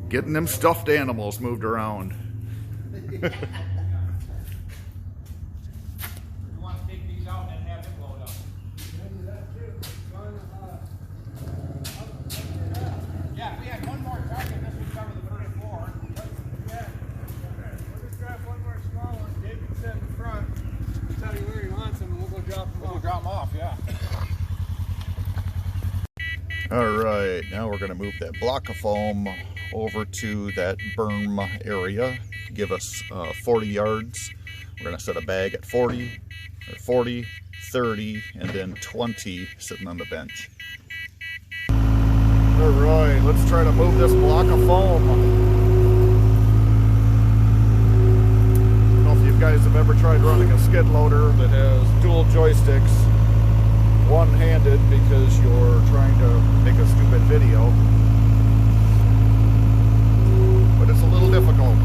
Getting them stuffed animals moved around. You want to take these out and have it load up? Yeah, we had one more target. This would cover the first floor. Yeah. We'll just grab one more small one. David can sit in the front. Tell you where he wants them, and we'll go drop them off. We'll drop them off, yeah. Alright, now we're going to move that block of foam over to that berm area. Give us 40 yards. We're going to set a bag at 40, 30, and then 20 sitting on the bench. Alright, let's try to move this block of foam. I don't know if you guys have ever tried running a skid loader that has dual joysticks, one-handed, because you're trying to make a stupid video. But it's a little difficult.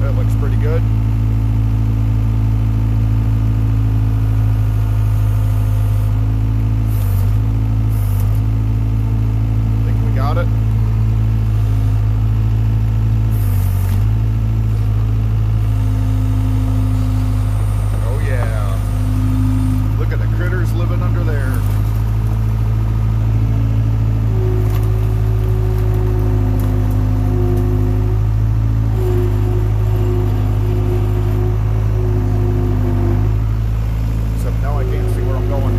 That looks pretty good. Got it. Oh yeah. Look at the critters living under there. Except now I can't see where I'm going.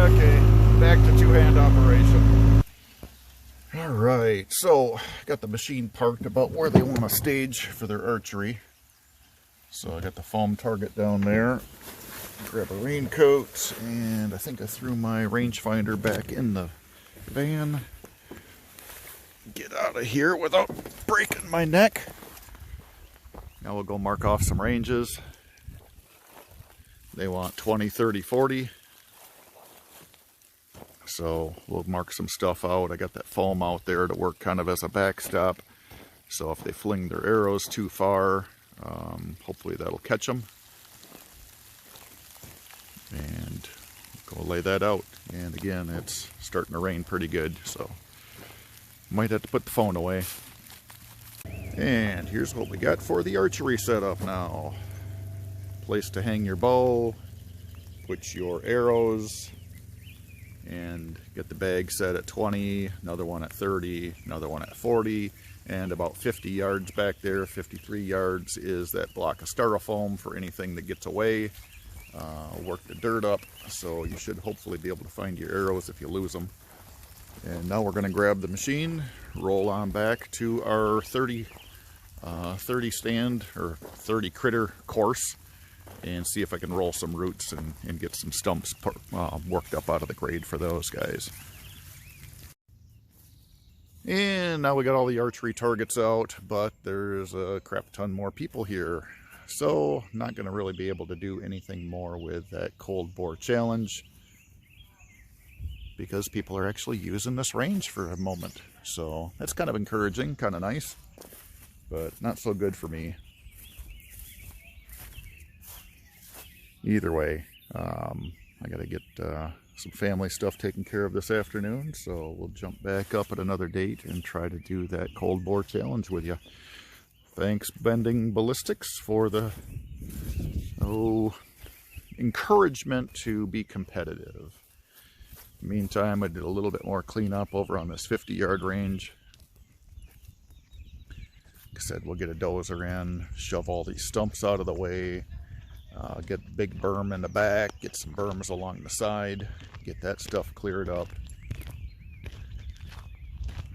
Okay, back to two-hand operation. Alright, so got the machine parked about where they want to stage for their archery. So I got the foam target down there. Grab a raincoat, and I think I threw my rangefinder back in the van. Get out of here without breaking my neck. Now we'll go mark off some ranges. They want 20, 30, 40. So we'll mark some stuff out. I got that foam out there to work kind of as a backstop. So if they fling their arrows too far, hopefully that'll catch them. And go lay that out. And again, it's starting to rain pretty good, so might have to put the phone away. And here's what we got for the archery setup now. Place to hang your bow, put your arrows, and get the bag set at 20, another one at 30, another one at 40, and about 50 yards back there, 53 yards, is that block of styrofoam for anything that gets away. Work the dirt up, so you should hopefully be able to find your arrows if you lose them. And now we're going to grab the machine, roll on back to our 30 stand, or 30 critter course, and see if I can roll some roots and get some stumps worked up out of the grade for those guys. And now we got all the archery targets out, but there's a crap ton more people here. So not going to really be able to do anything more with that cold bore challenge, because people are actually using this range for a moment. So that's kind of encouraging, kind of nice, but not so good for me. Either way, I got to get some family stuff taken care of this afternoon, so we'll jump back up at another date and try to do that cold bore challenge with you. Thanks, Bending Ballistics, for the encouragement to be competitive. Meantime, I did a little bit more cleanup over on this 50-yard range. Like I said, we'll get a dozer in, shove all these stumps out of the way, get the big berm in the back, get some berms along the side, get that stuff cleared up.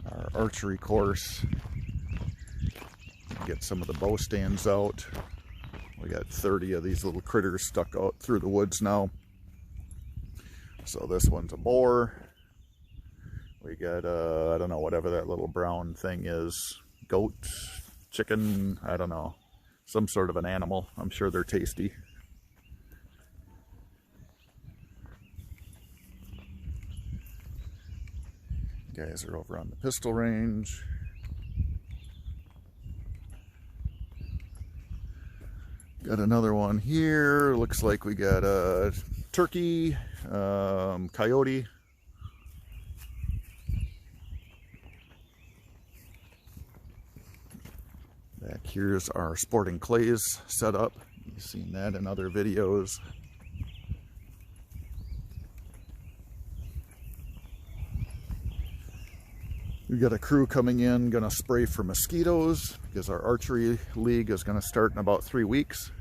Our archery course, get some of the bow stands out. We got 30 of these little critters stuck out through the woods now. So this one's a boar. We got I don't know, whatever that little brown thing is, goat, chicken, I don't know, some sort of an animal. I'm sure they're tasty. Guys are over on the pistol range. Got another one here. Looks like we got a turkey, coyote. Back here's our sporting clays setup. You've seen that in other videos. We got a crew coming in, gonna spray for mosquitoes because our archery league is gonna start in about 3 weeks.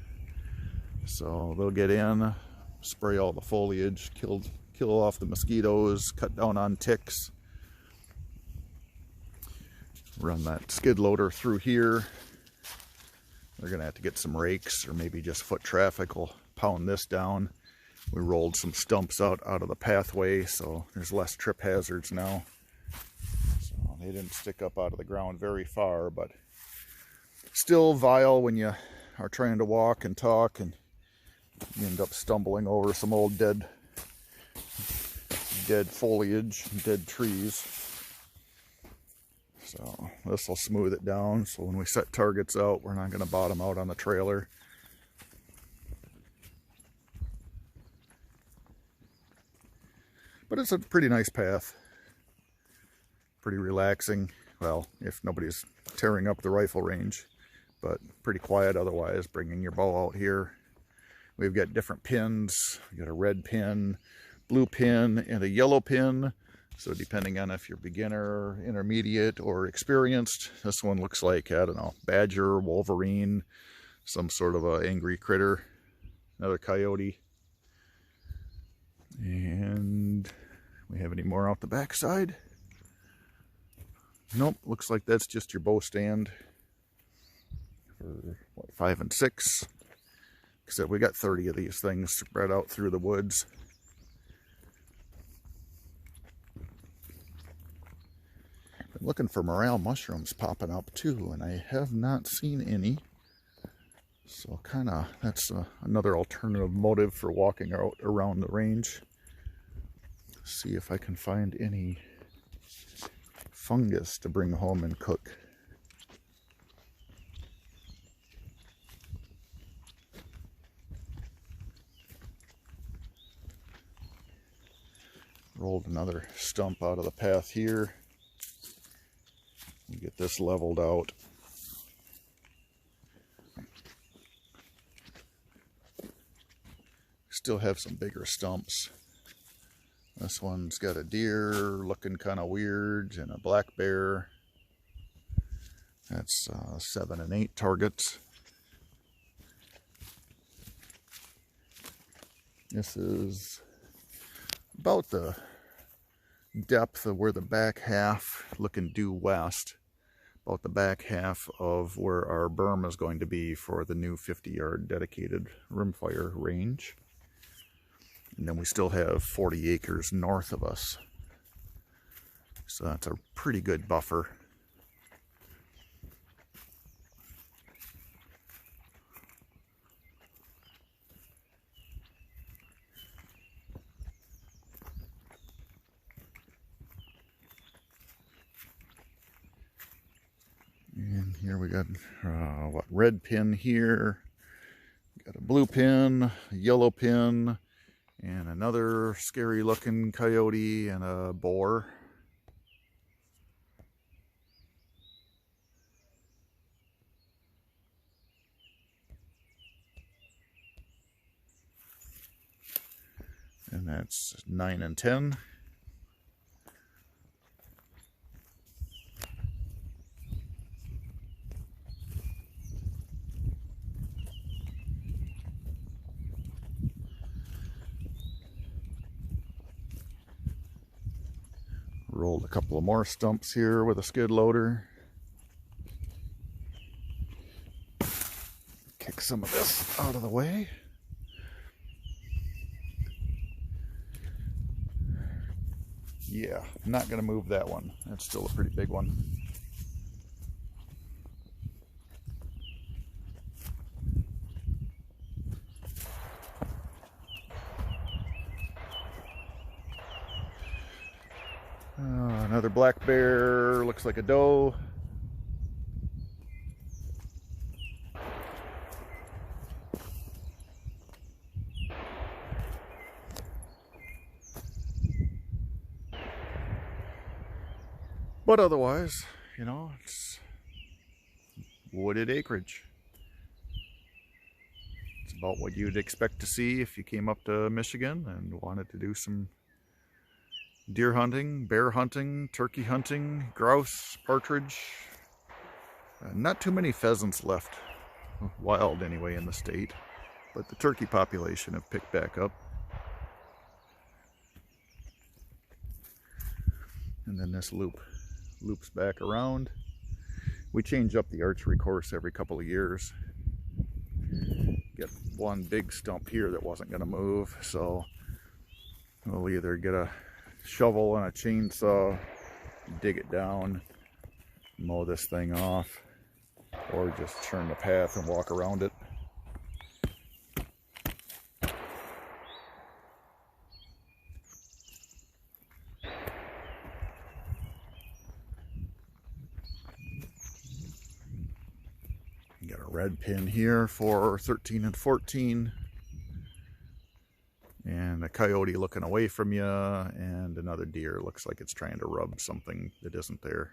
So they'll get in, spray all the foliage, kill off the mosquitoes, cut down on ticks. Run that skid loader through here. They're gonna have to get some rakes, or maybe just foot traffic will pound this down. We rolled some stumps out of the pathway, so there's less trip hazards now. They didn't stick up out of the ground very far, but still vile when you are trying to walk and talk and you end up stumbling over some old dead foliage, dead trees. So this will smooth it down, so when we set targets out, we're not going to bottom out on the trailer. But it's a pretty nice path. Pretty relaxing, well, if nobody's tearing up the rifle range, but pretty quiet otherwise, bringing your bow out here. We've got different pins. We've got a red pin, blue pin, and a yellow pin. So depending on if you're beginner, intermediate, or experienced, this one looks like, I don't know, badger, wolverine, some sort of a angry critter, another coyote. And we have any more out the back side? Nope, looks like that's just your bow stand for what, 5 and 6. Except we got 30 of these things spread out through the woods. Been looking for morel mushrooms popping up too, and I have not seen any. So that's another alternative motive for walking out around the range. See if I can find any fungus to bring home and cook. Rolled another stump out of the path here. Get this leveled out. Still have some bigger stumps. This one's got a deer looking kind of weird and a black bear. That's 7 and 8 targets. This is about the depth of where the back half, looking due west, about the back half of where our berm is going to be for the new 50-yard dedicated rimfire range. And then we still have 40 acres north of us. So that's a pretty good buffer. And here we got red pin here. Got a blue pin, a yellow pin, and another scary looking coyote and a boar. And that's 9 and 10. Rolled a couple of more stumps here with a skid loader. Kick some of this out of the way. Yeah, I'm not going to move that one. That's still a pretty big one. Another black bear, looks like a doe. But otherwise, you know, it's wooded acreage. It's about what you'd expect to see if you came up to Michigan and wanted to do some deer hunting, bear hunting, turkey hunting, grouse, partridge. Not too many pheasants left, wild anyway, in the state, but the turkey population have picked back up. And then this loops back around. We change up the archery course every couple of years. Get one big stump here that wasn't going to move, so we'll either get a shovel and a chainsaw, dig it down, mow this thing off, or just turn the path and walk around it. Got a red pin here for 13 and 14. And a coyote looking away from you, and another deer looks like it's trying to rub something that isn't there.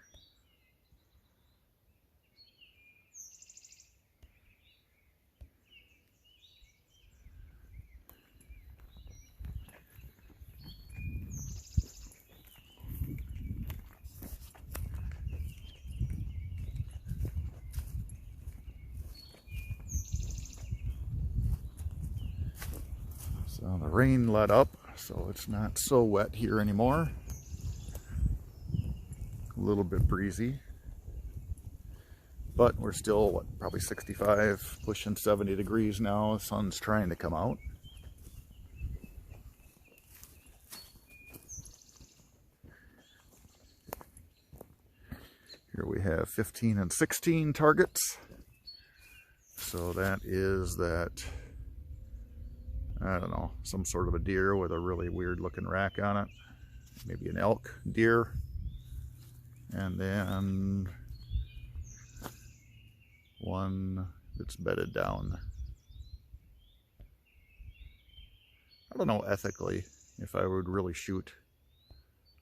So the rain let up, so it's not so wet here anymore. A little bit breezy, but we're still, what, probably 65, pushing 70 degrees now. The sun's trying to come out. Here we have 15 and 16 targets. So that is that, I don't know, some sort of a deer with a really weird looking rack on it. Maybe an elk deer. And then one that's bedded down. I don't know ethically if I would really shoot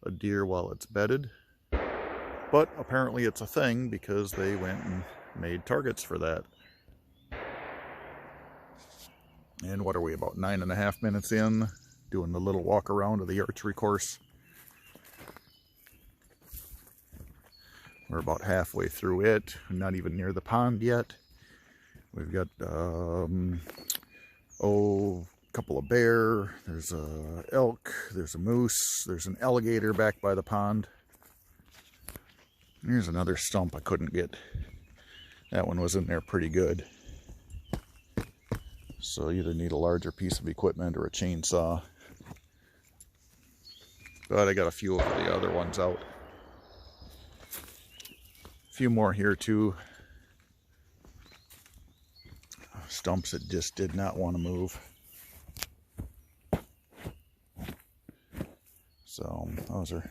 a deer while it's bedded. But apparently it's a thing because they went and made targets for that. And what are we, about 9.5 minutes in, doing the little walk around of the archery course. We're about halfway through it, not even near the pond yet. We've got, a couple of bear, there's a elk, there's a moose, there's an alligator back by the pond. Here's another stump I couldn't get. That one was in there pretty good. So you either need a larger piece of equipment or a chainsaw. But I got a few of the other ones out. A few more here too. Stumps that just did not want to move. So those are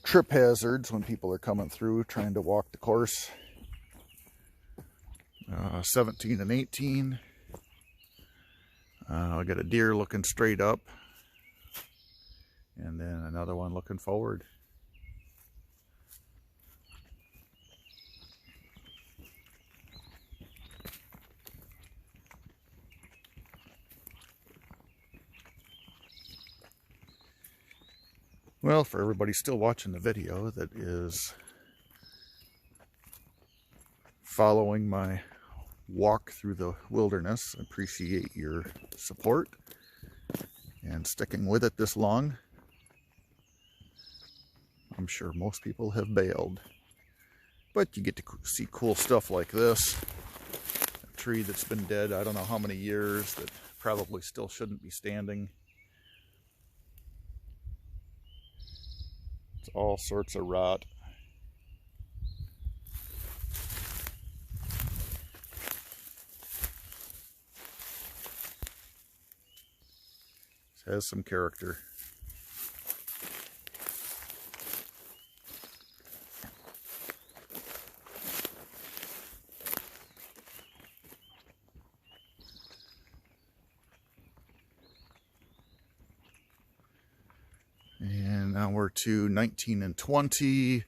trip hazards when people are coming through trying to walk the course. 17 and 18. I got a deer looking straight up, and then another one looking forward. Well, for everybody still watching the video that is following my walk through the wilderness, I appreciate your support and sticking with it this long. I'm sure most people have bailed, but you get to see cool stuff like this. A tree that's been dead I don't know how many years that probably still shouldn't be standing. It's all sorts of rot. Has some character. And now we're to 19 and 20.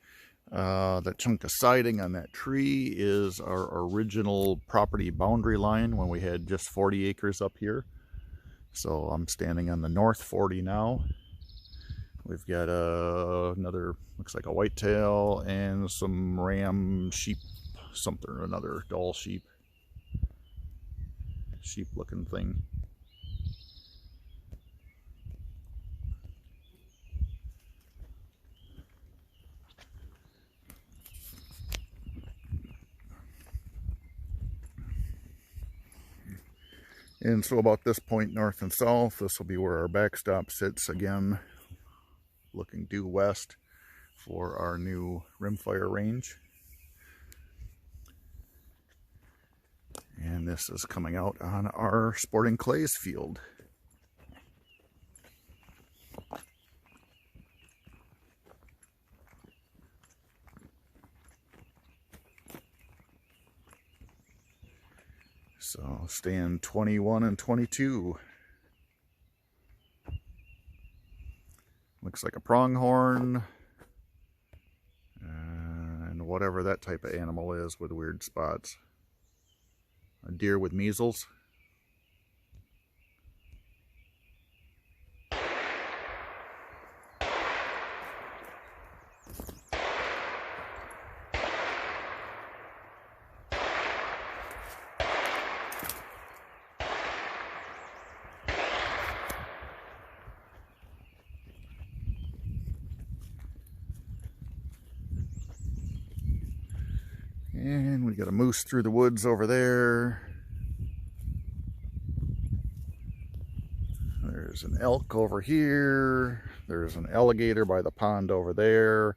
That chunk of siding on that tree is our original property boundary line when we had just 40 acres up here. So I'm standing on the north 40 now. We've got another, looks like a whitetail, and some ram sheep, something or another, doll sheep looking thing. And so about this point, north and south, this will be where our backstop sits again, looking due west for our new rimfire range. And this is coming out on our sporting clays field. So stand 21 and 22. Looks like a pronghorn. And whatever that type of animal is with weird spots. A deer with measles. And we got a moose through the woods over there. There's an elk over here. There's an alligator by the pond over there. A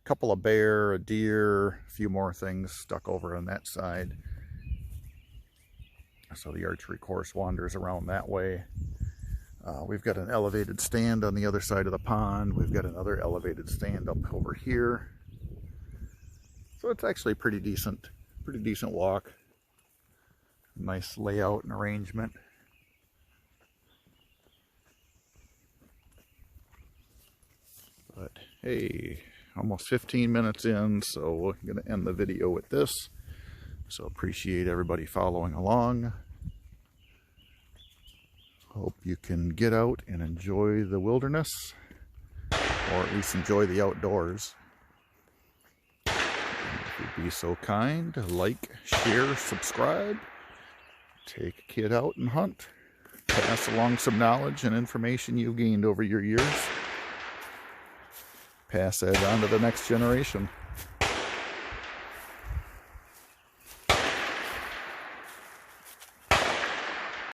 couple of bear, a deer, a few more things stuck over on that side. So the archery course wanders around that way. We've got an elevated stand on the other side of the pond. We've got another elevated stand up over here. So it's actually pretty decent walk. Nice layout and arrangement. But hey, almost 15 minutes in, so we're going to end the video with this. So appreciate everybody following along. Hope you can get out and enjoy the wilderness, or at least enjoy the outdoors. If you'd be so kind, like, share, subscribe, take a kid out and hunt, pass along some knowledge and information you've gained over your years, pass that on to the next generation.